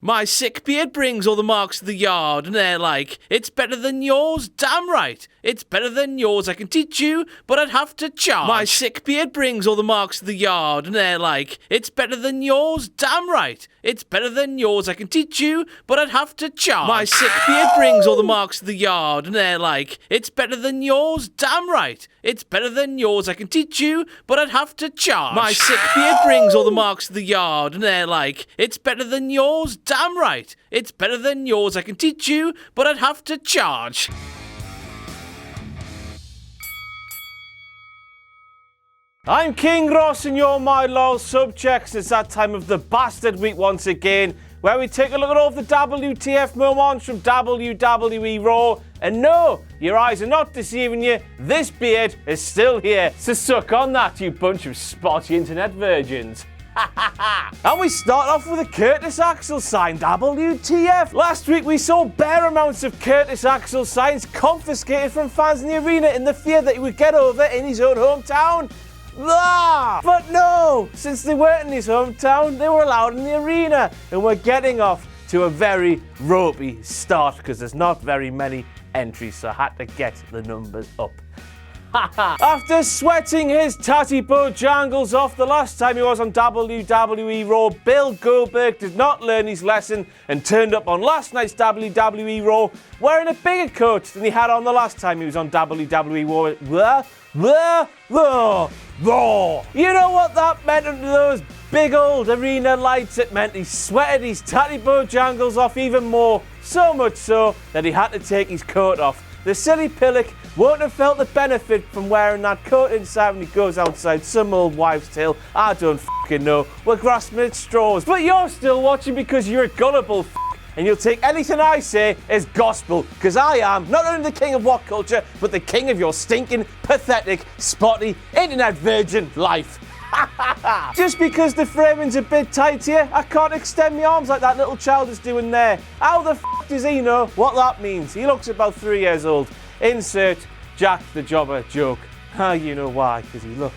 My sick beard brings all the marks to the yard, and they're like, it's better than yours, damn right. It's better than yours, I can teach you, but I'd have to charge. My sick beard brings all the marks to the yard, and they're like, it's better than yours, damn right. It's better than yours, I can teach you, but I'd have to charge. My sick beard brings all the marks to the yard, and they're like, it's better than yours, damn right. It's better than yours, I can teach you, but I'd have to charge. My sick beard brings all the marks to the yard, and they're like, it's better than yours, damn right. It's better than yours, I can teach you, but I'd have to charge. I'm King Ross and you're my loyal subjects. It's that time of the bastard week once again, where we take a look at all of the WTF moments from WWE RAW. And no, your eyes are not deceiving you, this beard is still here. So suck on that, you bunch of spotty internet virgins. And we start off with a Curtis Axel sign, WTF. Last week we saw bare amounts of Curtis Axel signs confiscated from fans in the arena in the fear that he would get over in his own hometown. But no, since they weren't in his hometown, they were allowed in the arena, and we're getting off to a very ropey start because there's not very many entries, so I had to get the numbers up. After sweating his tatty bojangles off the last time he was on WWE RAW, Bill Goldberg did not learn his lesson and turned up on last night's WWE RAW wearing a bigger coat than he had on the last time he was on WWE RAW. You know what that meant under those big old arena lights? It meant he sweated his tatty bojangles off even more, so much so that he had to take his coat off. The silly pillock won't have felt the benefit from wearing that coat inside when he goes outside. Some old wives' tale, I don't fucking know. We're grasping at straws. But you're still watching because you're a gullible and you'll take anything I say as gospel, because I am not only the king of WhatCulture, but the king of your stinking, pathetic, spotty, internet virgin life. Just because the framing's a bit tight here, I can't extend my arms like that little child is doing there. How the does he know what that means? He looks about 3 years old. Insert Jack the Jobber joke. You know why, because he looks.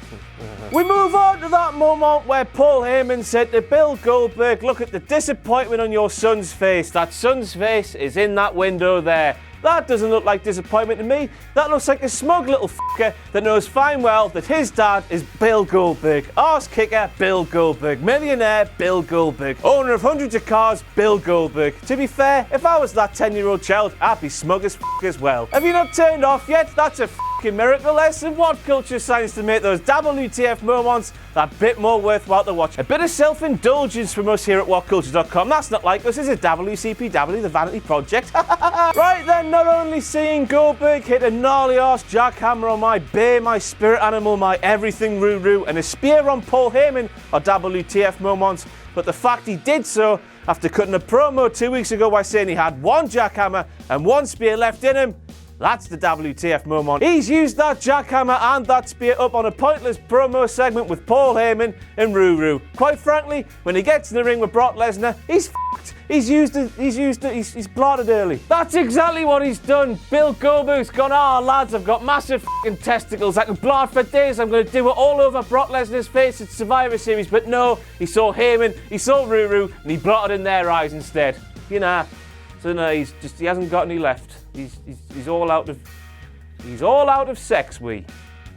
We move on to that moment where Paul Heyman said to Bill Goldberg, look at the disappointment on your son's face. That son's face is in that window there. That doesn't look like disappointment to me. That looks like a smug little fucker that knows fine well that his dad is Bill Goldberg. Arse kicker, Bill Goldberg. Millionaire, Bill Goldberg. Owner of hundreds of cars, Bill Goldberg. To be fair, if I was that 10-year-old child, I'd be smug as as well. Have you not turned off yet? That's a miracle. There's some WhatCulture signs to make those WTF moments that bit more worthwhile to watch. A bit of self-indulgence from us here at WhatCulture.com. That's not like us, is it? WCPW, the Vanity Project. Right then, not only seeing Goldberg hit a gnarly arse jackhammer on my bear, my spirit animal, my everything Roo, and a spear on Paul Heyman are WTF moments, but the fact he did so after cutting a promo 2 weeks ago by saying he had one jackhammer and one spear left in him, that's the WTF moment. He's used that jackhammer and that spear up on a pointless promo segment with Paul Heyman and Roo. Quite frankly, when he gets in the ring with Brock Lesnar, he's f***ed. He's blotted early. That's exactly what he's done. Bill Goldberg's gone, lads, I've got massive f***ing testicles. I can blot for days. I'm going to do it all over Brock Lesnar's face at Survivor Series. But no, he saw Heyman, he saw Roo, and he blotted in their eyes instead. So no, he hasn't got any left. He's all out of sex,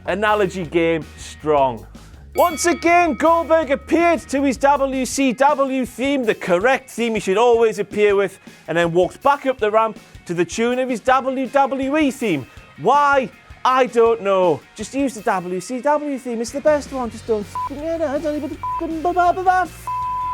Analogy game strong. Once again, Goldberg appeared to his WCW theme, the correct theme he should always appear with, and then walked back up the ramp to the tune of his WWE theme. Why? I don't know. Just use the WCW theme. It's the best one. Just don't f***ing it. I don't even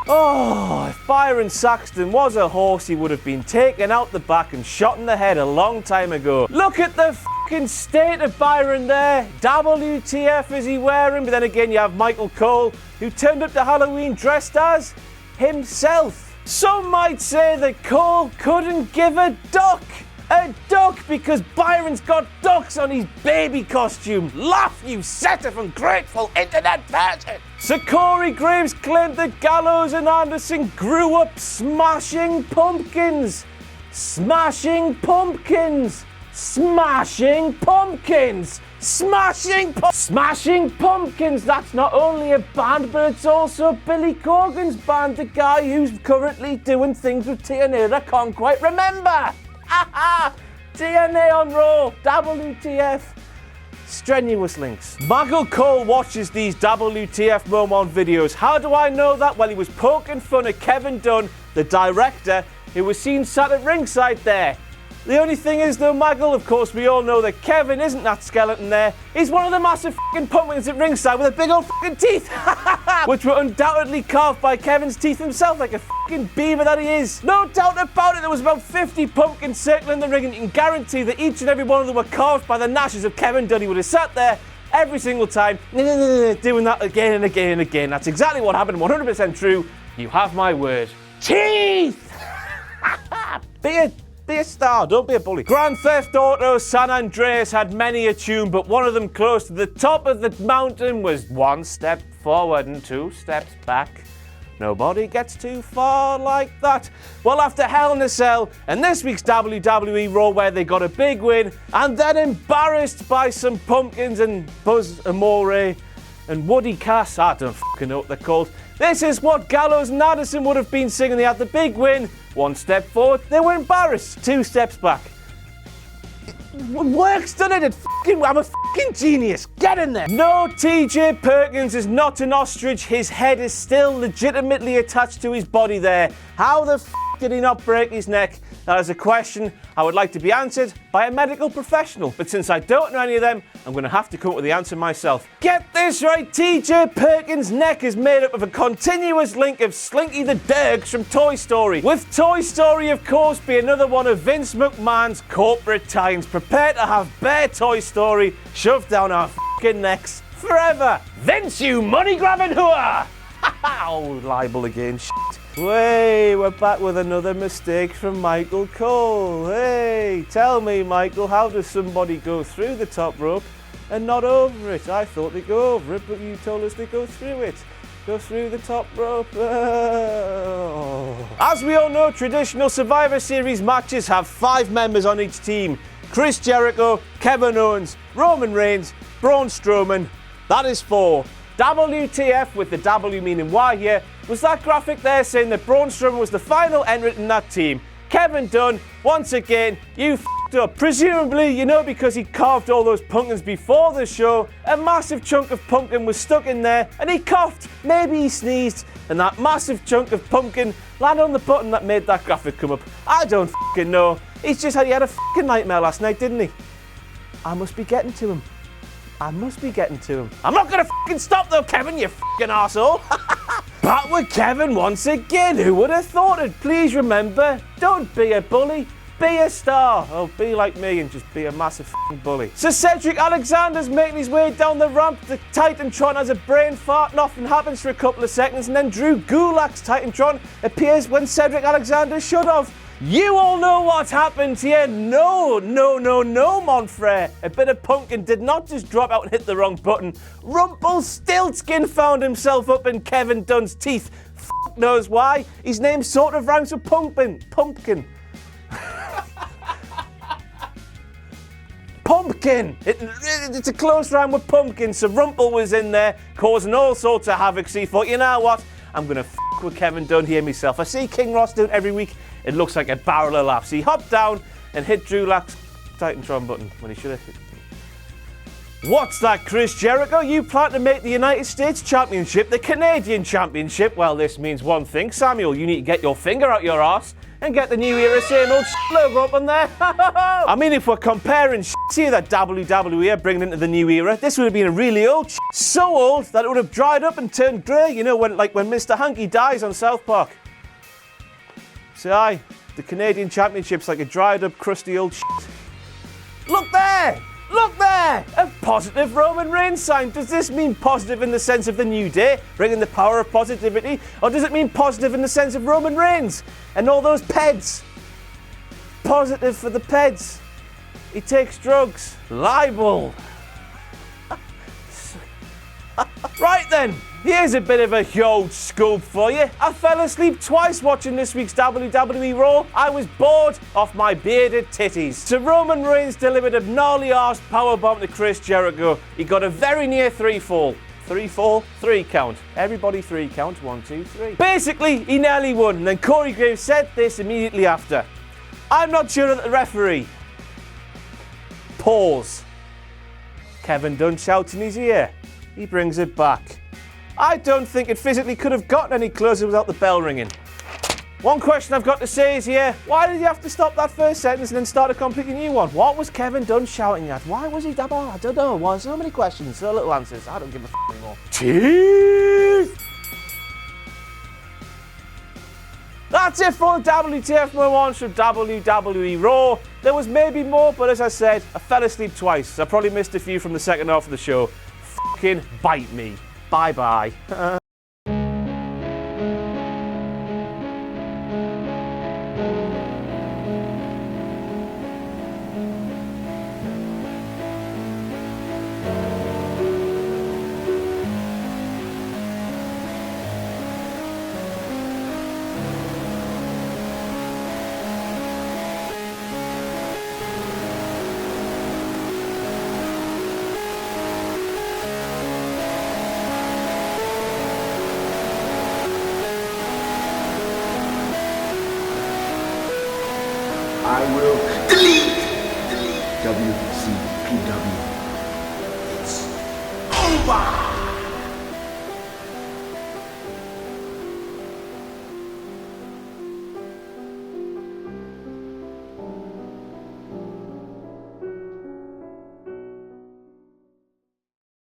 if Byron Saxton was a horse, he would have been taken out the back and shot in the head a long time ago. Look at the fucking state of Byron there. WTF is he wearing? But then again, you have Michael Cole, who turned up to Halloween dressed as himself. Some might say that Cole couldn't give a duck. A duck because Byron's got ducks on his baby costume. Laugh, you set of ungrateful internet person. So Corey Graves claimed that Gallows and Anderson grew up smashing pumpkins. Smashing pumpkins. Smashing Pumpkins! Smashing Pumpkins! That's not only a band, but it's also Billy Corgan's band, the guy who's currently doing things with TNA that I can't quite remember! TNA on Raw, WTF. Strenuous links. Michael Cole watches these WTF Moments videos. How do I know that? Well, he was poking fun at Kevin Dunn, the director, who was seen sat at ringside there. The only thing is though, Michael, of course we all know that Kevin isn't that skeleton there. He's one of the massive f***ing pumpkins at ringside with the big old f***ing teeth, which were undoubtedly carved by Kevin's teeth himself like a f***ing beaver that he is. No doubt about it, there was about 50 pumpkins circling the ring, and you can guarantee that each and every one of them were carved by the gnashes of Kevin Dunn. He would have sat there every single time, doing that again and again and again. That's exactly what happened, 100% true. You have my word. Teeth! Be a star, don't be a bully. Grand Theft Auto San Andreas had many a tune, but one of them close to the top of the mountain was 1 step forward and 2 steps back. Nobody gets too far like that. Well, after Hell in a Cell and this week's WWE RAW, where they got a big win and then embarrassed by some pumpkins and Buzz Amore and Woody Cass, I don't fucking know what they're called. This is what Gallows and Addison would have been singing. They had the big win. 1 step forward, they were embarrassed. 2 steps back. Work's done it. I'm a fucking genius. Get in there. No, TJ Perkins is not an ostrich. His head is still legitimately attached to his body there. How the did he not break his neck? That is a question I would like to be answered by a medical professional. But since I don't know any of them, I'm going to have to come up with the answer myself. Get this right, TJ Perkins' neck is made up of a continuous link of Slinky the Dergs from Toy Story. With Toy Story, of course, be another one of Vince McMahon's corporate tie-ins. Prepare to have bare Toy Story shoved down our fucking necks forever. Vince, you money-grabbing whore! Oh, libel again, shit. Way, we're back with another mistake from Michael Cole. Hey, tell me, Michael, how does somebody go through the top rope and not over it? I thought they go over it, but you told us they go through it. Go through the top rope. Oh. As we all know, traditional Survivor Series matches have 5 members on each team. Chris Jericho, Kevin Owens, Roman Reigns, Braun Strowman. That is 4. WTF, with the W meaning Y here, was that graphic there saying that Braun Strowman was the final entrant in that team. Kevin Dunn, once again, you f***ed up. Presumably, you know, because he carved all those pumpkins before the show, a massive chunk of pumpkin was stuck in there and he coughed, maybe he sneezed, and that massive chunk of pumpkin landed on the button that made that graphic come up. I don't f***ing know. He had a f***ing nightmare last night, didn't he? I must be getting to him. I'm not gonna f***ing stop though, Kevin, you f***ing arsehole. Back with Kevin once again. Who would have thought it? Please remember, don't be a bully, be a star. Oh, be like me and just be a massive f***ing bully. So Cedric Alexander's making his way down the ramp. The Titantron has a brain fart. Nothing happens for a couple of seconds, and then Drew Gulak's Titantron appears when Cedric Alexander should have. You all know what happened here. No, mon frere. A bit of pumpkin did not just drop out and hit the wrong button. Rumpelstiltskin found himself up in Kevin Dunn's teeth. F*** knows why. His name sort of rhymes with pumpkin. Pumpkin. It's a close rhyme with pumpkin, so Rumpel was in there causing all sorts of havoc. So he thought, you know what? I'm going to f*** with Kevin Dunn here myself. I see King Ross do it every week. It looks like a barrel of laughs. He hopped down and hit Drew Gulak's Titantron button when he should have hit. What's that, Chris Jericho? You plan to make the United States Championship the Canadian Championship? Well, this means one thing. Samuel, you need to get your finger out your arse and get the New Era same old logo up on there. I mean, if we're comparing here that WWE are bringing into the New Era, this would have been a really old so old that it would have dried up and turned grey. You know, when Mr. Hunky dies on South Park. So aye, the Canadian Championship's like a dried up, crusty old Look there! Look there! A positive Roman Reigns sign. Does this mean positive in the sense of the new day, bringing the power of positivity? Or does it mean positive in the sense of Roman Reigns and all those peds? Positive for the peds. He takes drugs. Libel. Right then. Here's a bit of a huge scoop for you. I fell asleep twice watching this week's WWE RAW. I was bored off my bearded titties. So Roman Reigns delivered a gnarly-arsed powerbomb to Chris Jericho. He got a very near 3-fall. 3-fall? 3 count. Everybody 3 count. 1, 2, 3. Basically, he nearly won, and then Corey Graves said this immediately after. I'm not sure that the referee. Pause. Kevin Dunn shouts in his ear. He brings it back. I don't think it physically could have gotten any closer without the bell ringing. One question I've got to say is here, why did you have to stop that first sentence and then start a completely new one? What was Kevin Dunn shouting at? Why was he that? I don't know. Why so many questions, so little answers? I don't give a f anymore. Cheers! That's it for the WTF Moments from WWE RAW. There was maybe more, but as I said, I fell asleep twice. So I probably missed a few from the second half of the show. Fucking bite me. Bye-bye. I will delete WCPW. It's over.